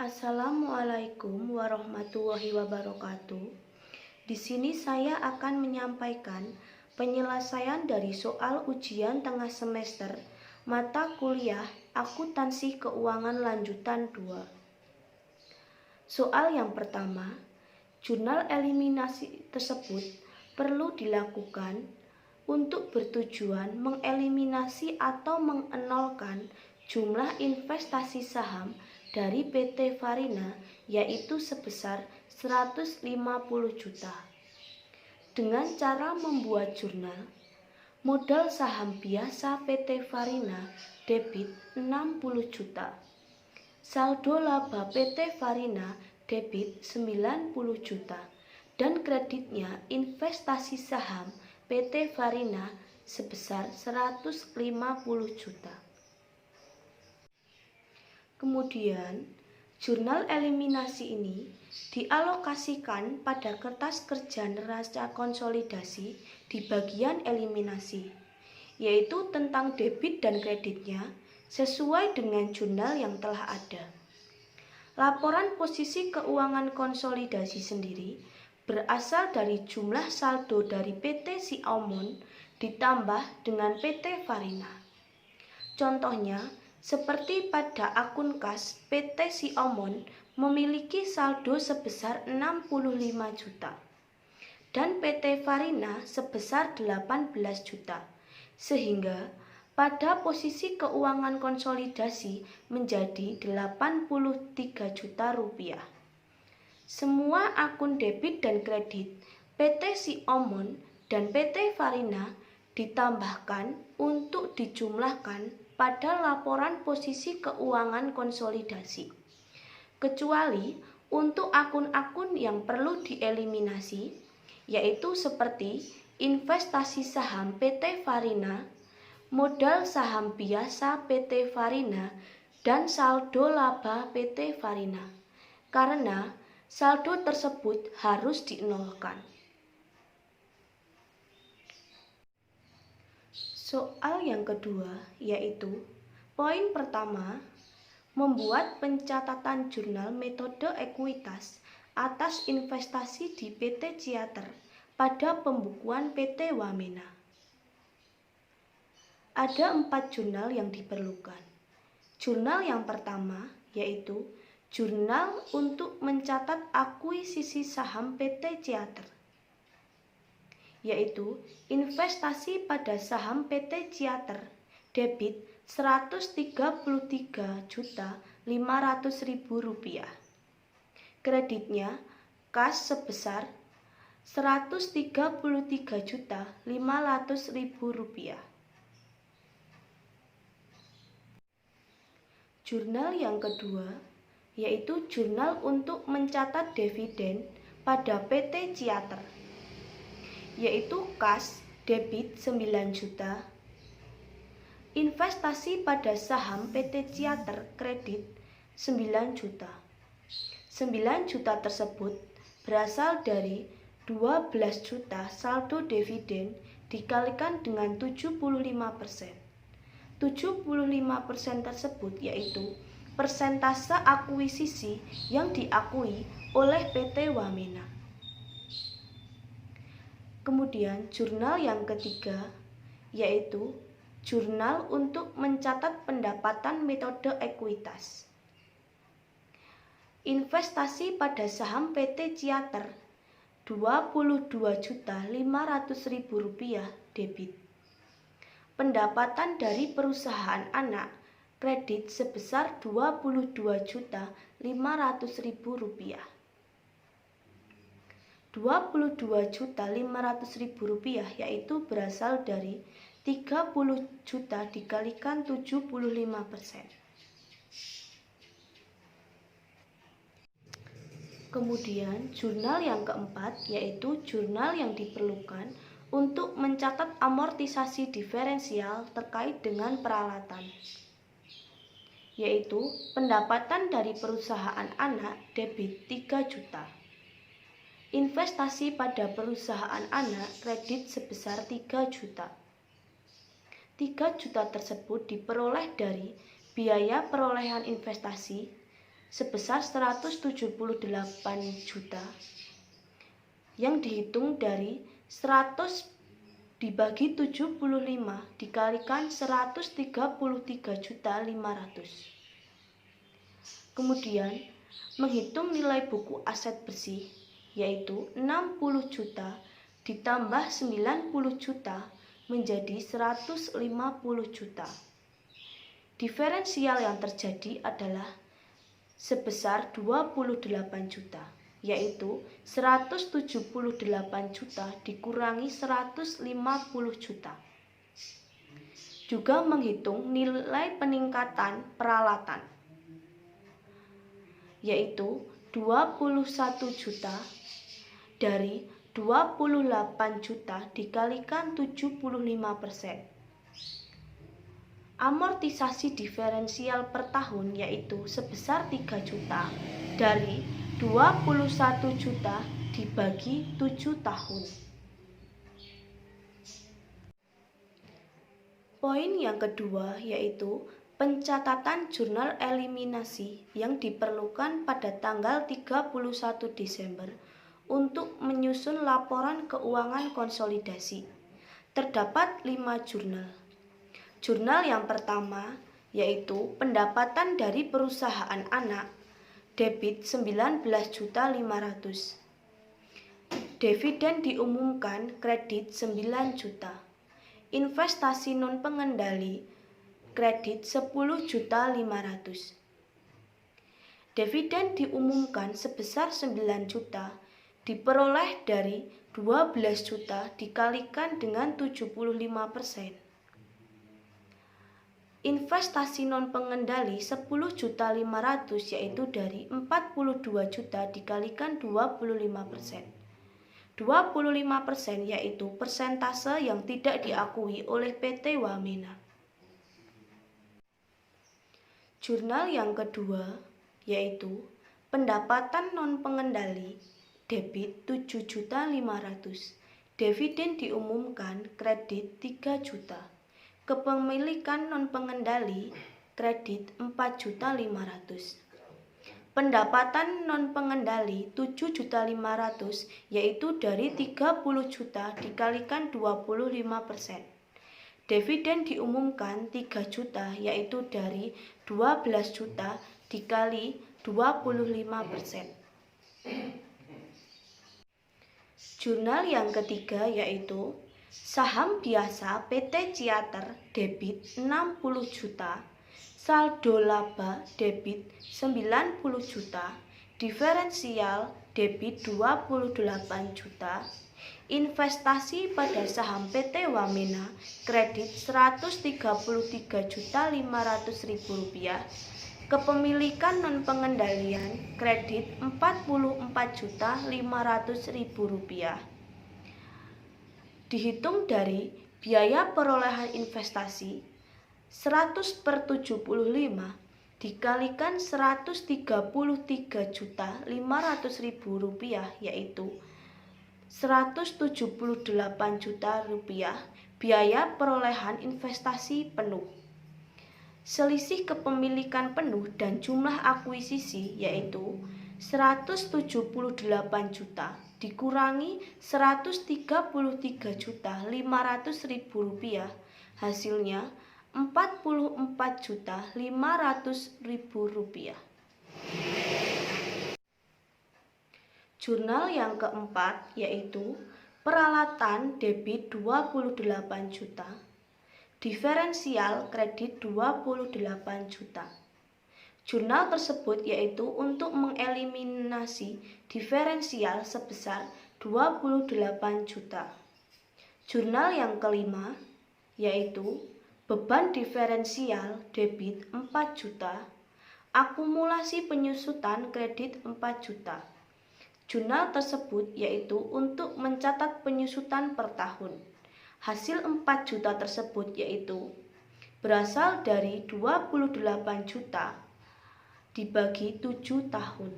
Assalamualaikum warahmatullahi wabarakatuh. Di sini saya akan menyampaikan penyelesaian dari soal ujian tengah semester mata kuliah Akuntansi Keuangan Lanjutan 2. Soal yang pertama, jurnal eliminasi tersebut perlu dilakukan untuk bertujuan mengeliminasi atau mengenolkan jumlah investasi saham dari PT Farina yaitu sebesar 150 juta. Dengan cara membuat jurnal, modal saham biasa PT Farina debit 60 juta. Saldo laba PT Farina debit 90 juta dan kreditnya investasi saham PT Farina sebesar 150 juta. Kemudian, jurnal eliminasi ini dialokasikan pada kertas kerja neraca konsolidasi di bagian eliminasi, yaitu tentang debit dan kreditnya sesuai dengan jurnal yang telah ada. Laporan posisi keuangan konsolidasi sendiri berasal dari jumlah saldo dari PT Siomon ditambah dengan PT Farina. Contohnya, seperti pada akun kas, PT Siomon memiliki saldo sebesar 65 juta dan PT Farina sebesar 18 juta, sehingga pada posisi keuangan konsolidasi menjadi 83 juta rupiah. Semua akun debit dan kredit PT Siomon dan PT Farina ditambahkan untuk dijumlahkan pada laporan posisi keuangan konsolidasi, kecuali untuk akun-akun yang perlu dieliminasi, yaitu seperti investasi saham PT Farina, modal saham biasa PT Farina, dan saldo laba PT Farina, karena saldo tersebut harus dienolkan. Soal yang kedua yaitu poin pertama, membuat pencatatan jurnal metode ekuitas atas investasi di PT Ciater pada pembukuan PT Wamena. Ada 4 jurnal yang diperlukan. Jurnal yang pertama yaitu jurnal untuk mencatat akuisisi saham PT Ciater, yaitu investasi pada saham PT Ciater debit 133.500.000 rupiah. Kreditnya kas sebesar 133.500.000 rupiah. Jurnal yang kedua yaitu jurnal untuk mencatat dividen pada PT Ciater, yaitu kas debit 9 juta, investasi pada saham PT Ciater kredit 9 juta. 9 juta tersebut berasal dari 12 juta saldo dividen dikalikan dengan 75%. 75% tersebut yaitu persentase akuisisi yang diakui oleh PT Wamena. Kemudian jurnal yang ketiga yaitu jurnal untuk mencatat pendapatan metode ekuitas. Investasi pada saham PT Ciater 22.500.000 rupiah debit. Pendapatan dari perusahaan anak kredit sebesar 22.500.000 rupiah. 22.500.000 rupiah yaitu berasal dari 30 juta dikalikan 75%. Kemudian jurnal yang keempat yaitu jurnal yang diperlukan untuk mencatat amortisasi diferensial terkait dengan peralatan, yaitu pendapatan dari perusahaan anak debit 3 juta. Investasi pada perusahaan anak kredit sebesar 3 juta. 3 juta tersebut diperoleh dari biaya perolehan investasi sebesar 178 juta yang dihitung dari 100 dibagi 75 dikalikan 133.500. Kemudian menghitung nilai buku aset bersih yaitu 60 juta ditambah 90 juta menjadi 150 juta. Diferensial yang terjadi adalah sebesar 28 juta, yaitu 178 juta dikurangi 150 juta. Juga menghitung nilai peningkatan peralatan, yaitu 21 juta dari 28 juta dikalikan 75%. Amortisasi diferensial per tahun yaitu sebesar 3 juta dari 21 juta dibagi 7 tahun. Poin yang kedua yaitu pencatatan jurnal eliminasi yang diperlukan pada tanggal 31 Desember untuk menyusun laporan keuangan konsolidasi. Terdapat 5 jurnal. Jurnal yang pertama yaitu pendapatan dari perusahaan anak, debit 19.500.000. Dividen diumumkan kredit 9 juta. Investasi non pengendali kredit 10.500.000. Dividen diumumkan sebesar 9 juta diperoleh dari 12 juta dikalikan dengan 75%. Investasi non pengendali 10.500.000 yaitu dari 42 juta dikalikan 25%. 25% yaitu persentase yang tidak diakui oleh PT Wamena. Jurnal yang kedua yaitu pendapatan non pengendali debit 7.500.000. Dividen diumumkan kredit 3 juta. Kepemilikan non pengendali kredit 4.500.000. Pendapatan non pengendali 7.500.000 yaitu dari 30 juta dikalikan 25%. Dividen diumumkan 3 juta yaitu dari 12 juta dikali 25%. Jurnal yang ketiga yaitu saham biasa PT Ciater debit 60 juta, saldo laba debit 90 juta, diferensial debit 28 juta, investasi pada saham PT Wamena kredit 133.500.000 rupiah, kepemilikan non pengendalian kredit 44.500.000 rupiah. Dihitung dari biaya perolehan investasi 100/75 dikalikan 133.500.000 rupiah yaitu 178 juta rupiah biaya perolehan investasi penuh. Selisih kepemilikan penuh dan jumlah akuisisi yaitu 178 juta dikurangi 133.500.000 rupiah, hasilnya 44.500.000 rupiah. Jurnal yang keempat yaitu peralatan debit 28 juta, diferensial kredit 28 juta. Jurnal tersebut yaitu untuk mengeliminasi diferensial sebesar 28 juta. Jurnal yang kelima yaitu beban diferensial debit 4 juta, akumulasi penyusutan kredit 4 juta. Jurnal tersebut yaitu untuk mencatat penyusutan per tahun. Hasil 4 juta tersebut yaitu berasal dari 28 juta dibagi 7 tahun.